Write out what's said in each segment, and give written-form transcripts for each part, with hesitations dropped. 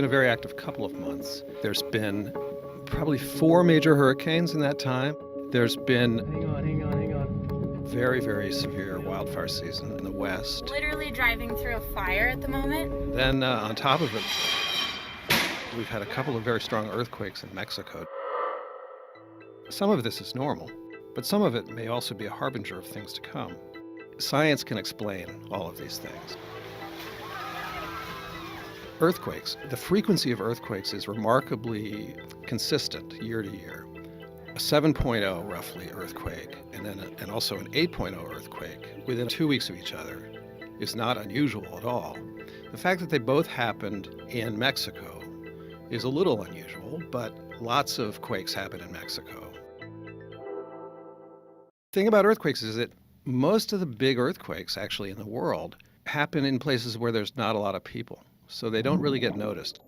been a very active couple of months. There's been probably 4 major hurricanes in that time. There's been hang on. Very, very severe wildfire season in the West. Literally driving through a fire at the moment. Then on top of it, we've had a couple of very strong earthquakes in Mexico. Some of this is normal, but some of it may also be a harbinger of things to come. Science can explain all of these things. Earthquakes. The frequency of earthquakes is remarkably consistent year to year. A 7.0 roughly earthquake and also an 8.0 earthquake within 2 weeks of each other is not unusual at all. The fact that they both happened in Mexico is a little unusual, but lots of quakes happen in Mexico. The thing about earthquakes is that most of the big earthquakes actually in the world happen in places where there's not a lot of people, so they don't really get noticed.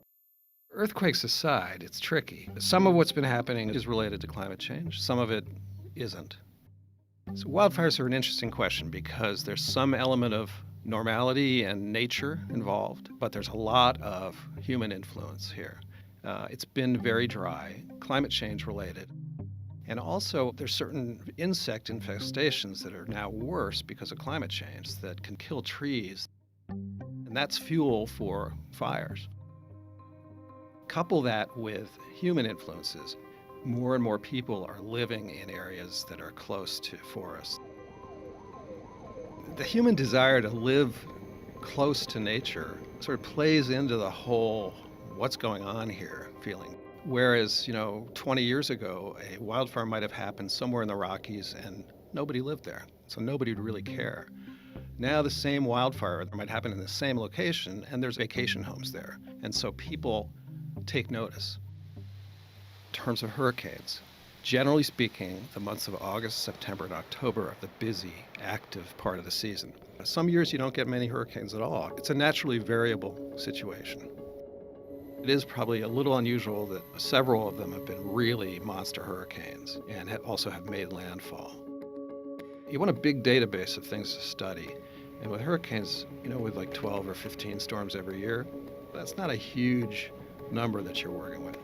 Earthquakes aside, it's tricky. Some of what's been happening is related to climate change. Some of it isn't. So wildfires are an interesting question because there's some element of normality and nature involved, but there's a lot of human influence here. It's been very dry, climate change related. And also, there's certain insect infestations that are now worse because of climate change that can kill trees. And that's fuel for fires. Couple that with human influences. More and more people are living in areas that are close to forests. The human desire to live close to nature sort of plays into the whole what's going on here feeling. Whereas, 20 years ago, a wildfire might have happened somewhere in the Rockies and nobody lived there, so nobody would really care. Now the same wildfire might happen in the same location and there's vacation homes there, and so people take notice. In terms of hurricanes, generally speaking, the months of August, September, and October are the busy, active part of the season. Some years you don't get many hurricanes at all. It's a naturally variable situation. It is probably a little unusual that several of them have been really monster hurricanes and also have made landfall. You want a big database of things to study. And with hurricanes, with like 12 or 15 storms every year, that's not a huge number that you're working with.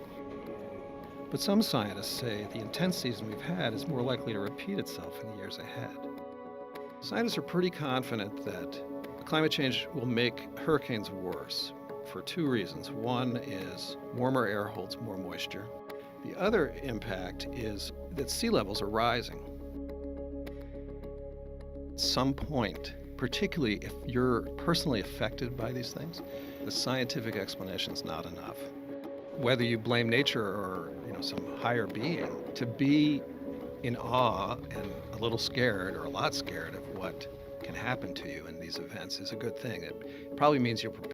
But some scientists say the intense season we've had is more likely to repeat itself in the years ahead. Scientists are pretty confident that climate change will make hurricanes worse for 2 reasons. One is warmer air holds more moisture. The other impact is that sea levels are rising. At some point, particularly if you're personally affected by these things, the scientific explanation is not enough. Whether you blame nature or some higher being, to be in awe and a little scared or a lot scared of what can happen to you in these events is a good thing. It probably means you're prepared.